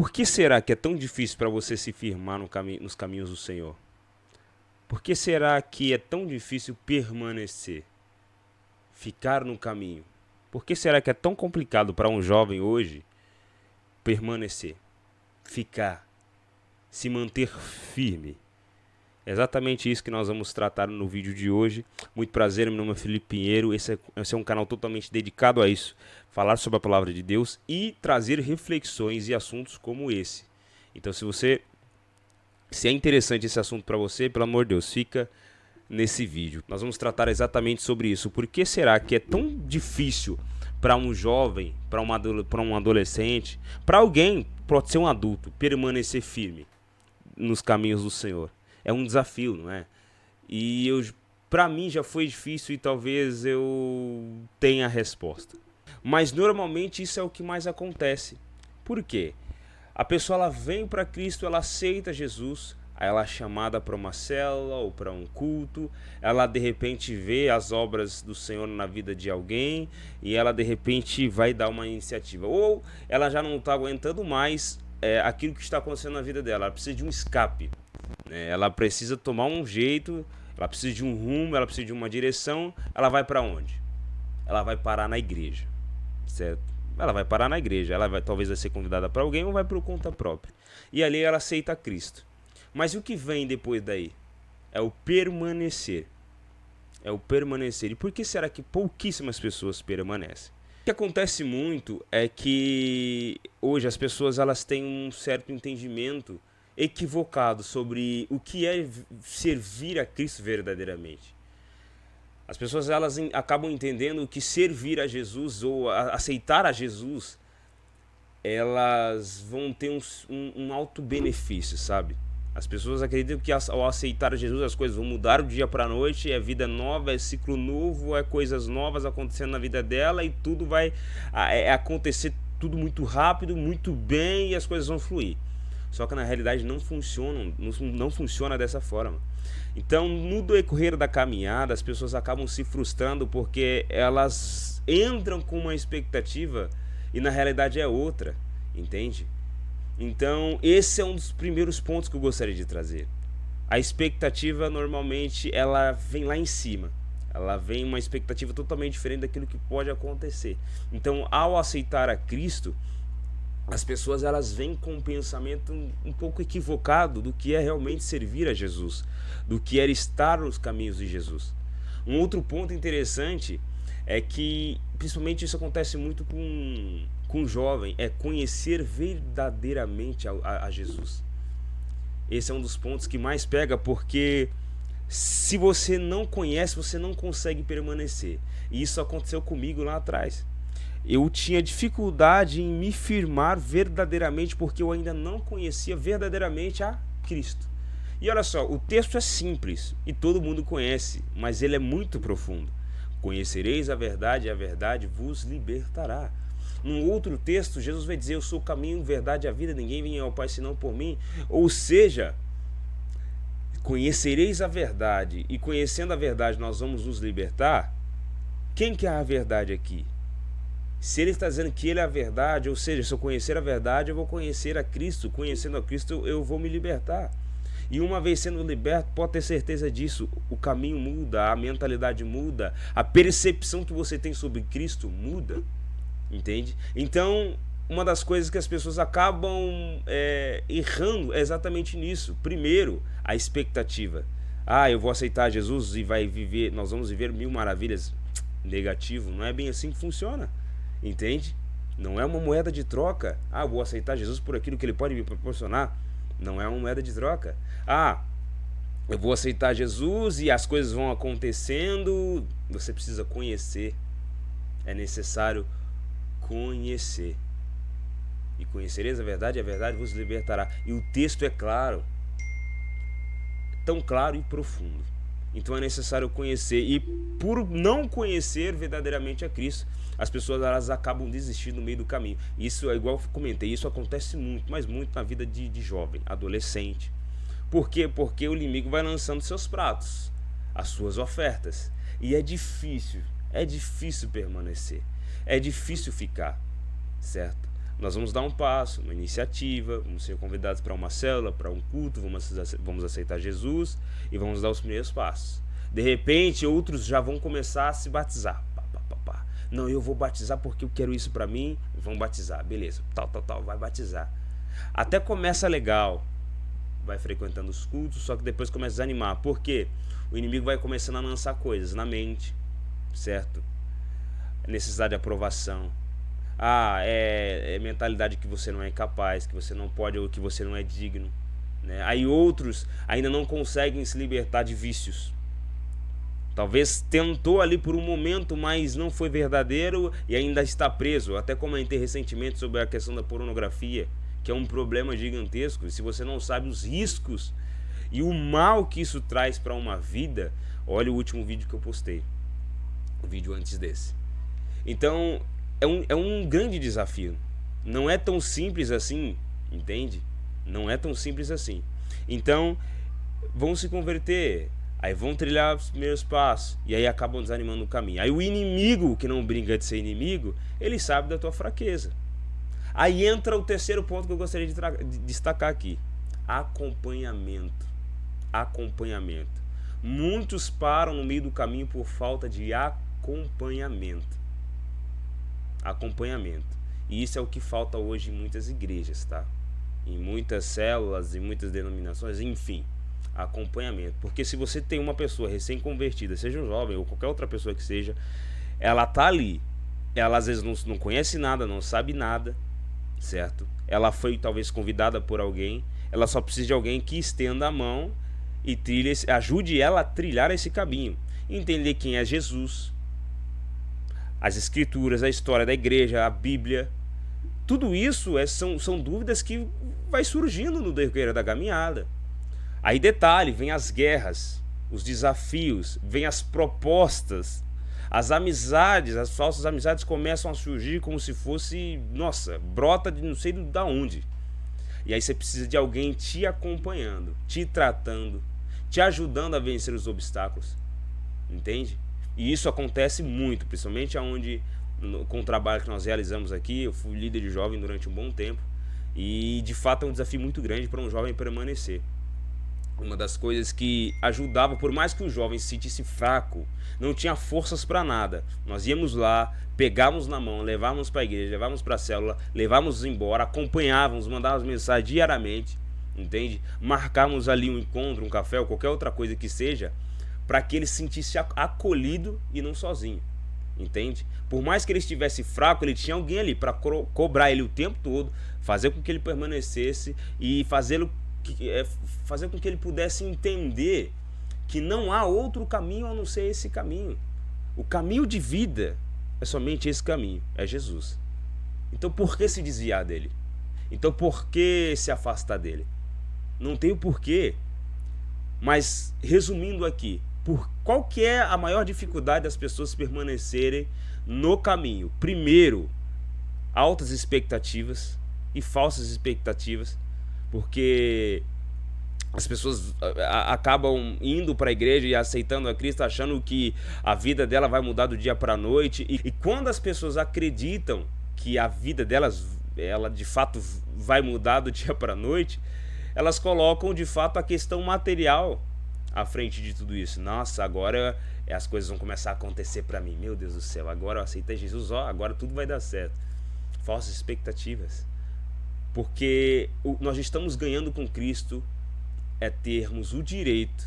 Por que será que é tão difícil para você se firmar nos caminhos do Senhor? Por que será que é tão difícil permanecer, ficar no caminho? Por que será que é tão complicado para um jovem hoje permanecer, ficar, se manter firme? É exatamente isso que nós vamos tratar no vídeo de hoje. Muito prazer, meu nome é Felipe Pinheiro. Esse é um canal totalmente dedicado a isso, falar sobre a palavra de Deus e trazer reflexões e assuntos como esse. Então, se é interessante esse assunto para você, pelo amor de Deus, fica nesse vídeo. Nós vamos tratar exatamente sobre isso. Por que será que é tão difícil para um jovem, para um adolescente, para alguém, pode ser um adulto, permanecer firme nos caminhos do Senhor? É um desafio, não é? E para mim já foi difícil e talvez eu tenha a resposta. Mas normalmente isso é o que mais acontece. Por quê? A pessoa ela vem para Cristo, ela aceita Jesus, aí ela é chamada para uma célula ou para um culto, ela de repente vê as obras do Senhor na vida de alguém e ela de repente vai dar uma iniciativa. Ou ela já não está aguentando mais aquilo que está acontecendo na vida dela, ela precisa de um escape. Ela precisa tomar um jeito, ela precisa de um rumo, ela precisa de uma direção. Ela vai para onde? Ela vai parar na igreja, certo? Ela vai parar na igreja, talvez vai ser convidada para alguém ou vai por conta própria. E ali ela aceita Cristo. Mas o que vem depois daí? É o permanecer. É o permanecer. E por que será que pouquíssimas pessoas permanecem? O que acontece muito é que hoje as pessoas elas têm um certo entendimento equivocado sobre o que é servir a Cristo verdadeiramente. As pessoas elas acabam entendendo que servir a Jesus ou aceitar a Jesus, elas vão ter um alto benefício, sabe? As pessoas acreditam que ao aceitar a Jesus as coisas vão mudar do dia para a noite, é vida nova, é ciclo novo, é coisas novas acontecendo na vida dela e tudo vai acontecer tudo muito rápido, muito bem e as coisas vão fluir. Só que na realidade não funciona dessa forma. Então, no decorrer da caminhada, as pessoas acabam se frustrando porque elas entram com uma expectativa e na realidade é outra, entende? Então, esse é um dos primeiros pontos que eu gostaria de trazer. A expectativa, normalmente, ela vem lá em cima. Ela vem uma expectativa totalmente diferente daquilo que pode acontecer. Então, ao aceitar a Cristo, as pessoas elas vêm com um pensamento um pouco equivocado do que é realmente servir a Jesus, do que é estar nos caminhos de Jesus. Um outro ponto interessante é que, principalmente isso acontece muito com jovem, é conhecer verdadeiramente a Jesus. Esse é um dos pontos que mais pega, porque se você não conhece, você não consegue permanecer. E isso aconteceu comigo lá atrás. Eu tinha dificuldade em me firmar verdadeiramente porque eu ainda não conhecia verdadeiramente a Cristo. E olha só, o texto é simples e todo mundo conhece, mas ele é muito profundo. Conhecereis a verdade e a verdade vos libertará. Num outro texto, Jesus vai dizer, eu sou o caminho, a verdade e a vida, ninguém vem ao Pai senão por mim. Ou seja, conhecereis a verdade e conhecendo a verdade nós vamos nos libertar. Quem que é a verdade aqui? Se ele está dizendo que ele é a verdade, ou seja, se eu conhecer a verdade, eu vou conhecer a Cristo. Conhecendo a Cristo, eu vou me libertar. E uma vez sendo liberto, pode ter certeza disso. O caminho muda, a mentalidade muda, a percepção que você tem sobre Cristo muda. Entende? Então, uma das coisas que as pessoas acabam errando é exatamente nisso. Primeiro, a expectativa. Eu vou aceitar Jesus e nós vamos viver mil maravilhas. Negativo, não é bem assim que funciona. Entende? Não é uma moeda de troca. Vou aceitar Jesus por aquilo que ele pode me proporcionar. Não é uma moeda de troca. Eu vou aceitar Jesus e as coisas vão acontecendo. Você precisa conhecer. É necessário conhecer. E conhecereis a verdade vos libertará. E o texto é claro. Tão claro e profundo. Então é necessário conhecer. E por não conhecer verdadeiramente a Cristo, as pessoas elas acabam desistindo no meio do caminho. Isso é igual eu comentei, isso acontece muito, mas muito na vida de jovem, adolescente. Por quê? Porque o inimigo vai lançando seus pratos, as suas ofertas. E é difícil permanecer. É difícil ficar, certo? nós vamos dar um passo, uma iniciativa, vamos ser convidados para uma célula, para um culto, vamos aceitar Jesus e vamos dar os primeiros passos. De repente, outros já vão começar a se batizar. Não, eu vou batizar porque eu quero isso para mim. Vão batizar, beleza, tal, vai batizar. Até começa legal, vai frequentando os cultos, só que depois começa a desanimar. Por quê? O inimigo vai começando a lançar coisas na mente, certo? Necessidade de aprovação. É mentalidade que você não é capaz, que você não pode ou que você não é digno, né? Aí outros ainda não conseguem se libertar de vícios. Talvez tentou ali por um momento, mas não foi verdadeiro e ainda está preso. Até comentei recentemente sobre a questão da pornografia, que é um problema gigantesco. E se você não sabe os riscos e o mal que isso traz para uma vida, olha o último vídeo que eu postei, o vídeo antes desse. Então é um grande desafio. Não é tão simples assim, entende? Não é tão simples assim. Então vão se converter, aí vão trilhar os primeiros passos e aí acabam desanimando o caminho. Aí o inimigo, que não brinca de ser inimigo, ele sabe da tua fraqueza. Aí entra o terceiro ponto que eu gostaria de destacar aqui: acompanhamento. Muitos param no meio do caminho por falta de acompanhamento. E isso é o que falta hoje em muitas igrejas, tá? Em muitas células, em muitas denominações, enfim, acompanhamento. Porque se você tem uma pessoa recém-convertida, seja um jovem ou qualquer outra pessoa que seja, ela tá ali, ela às vezes não conhece nada, não sabe nada, certo? Ela foi talvez convidada por alguém, ela só precisa de alguém que estenda a mão e ajude ela a trilhar esse caminho, entender quem é Jesus, as escrituras, a história da igreja, a Bíblia. Tudo isso são dúvidas que vai surgindo no decorrer da caminhada. Aí detalhe, vem as guerras, os desafios, vem as propostas, as amizades, as falsas amizades começam a surgir como se fosse, nossa, brota de não sei da onde. E aí você precisa de alguém te acompanhando, te tratando, te ajudando a vencer os obstáculos, entende? E isso acontece muito, principalmente com o trabalho que nós realizamos aqui. Eu fui líder de jovem durante um bom tempo e de fato é um desafio muito grande para um jovem permanecer. Uma das coisas que ajudava, por mais que o jovem se sentisse fraco, não tinha forças para nada, nós íamos lá, pegávamos na mão, levávamos para a igreja, levávamos para a célula, levávamos embora, acompanhávamos, mandávamos mensagem diariamente, entende? Marcávamos ali um encontro, um café ou qualquer outra coisa que seja, para que ele se sentisse acolhido e não sozinho, entende? Por mais que ele estivesse fraco, ele tinha alguém ali para cobrar ele o tempo todo, fazer com que ele permanecesse e fazer com que ele pudesse entender que não há outro caminho a não ser esse caminho. O caminho de vida é somente esse caminho, é Jesus. Então por que se desviar dele? Então por que se afastar dele? Não tem o porquê. Mas resumindo aqui, qual que é a maior dificuldade das pessoas permanecerem no caminho? Primeiro, altas expectativas e falsas expectativas, porque as pessoas acabam indo para a igreja e aceitando a Cristo, achando que a vida dela vai mudar do dia para a noite. E quando as pessoas acreditam que a vida delas, ela de fato vai mudar do dia para a noite, elas colocam de fato a questão material à frente de tudo isso. Nossa, agora as coisas vão começar a acontecer para mim. Meu Deus do céu, agora eu aceitei Jesus, agora tudo vai dar certo. Falsas expectativas. Porque nós estamos ganhando com Cristo é termos o direito,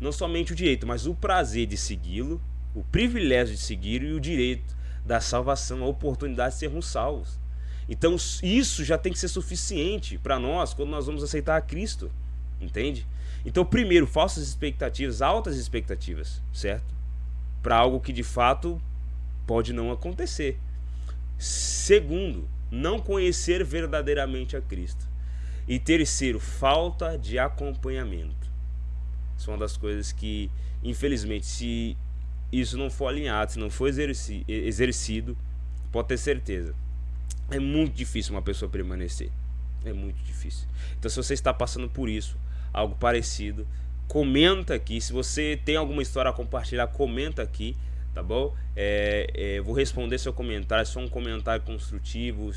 não somente o direito, mas o prazer de segui-lo, o privilégio de segui-lo e o direito da salvação, a oportunidade de sermos salvos. Então isso já tem que ser suficiente para nós quando nós vamos aceitar a Cristo, entende? Então primeiro, falsas expectativas, altas expectativas, certo? Para algo que de fato pode não acontecer. Segundo, não conhecer verdadeiramente a Cristo. E terceiro, falta de acompanhamento. Isso é uma das coisas que, infelizmente, se isso não for alinhado, se não for exercido, pode ter certeza, é muito difícil uma pessoa permanecer. É muito difícil. Então, se você está passando por isso, algo parecido, comenta aqui. Se você tem alguma história a compartilhar, comenta aqui, tá bom? Vou responder seu comentário, só um comentário construtivo,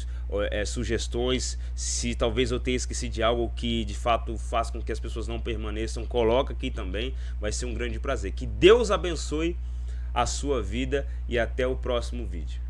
sugestões. Se talvez eu tenha esquecido de algo que de fato faz com que as pessoas não permaneçam, coloca aqui também, vai ser um grande prazer. Que Deus abençoe a sua vida e até o próximo vídeo.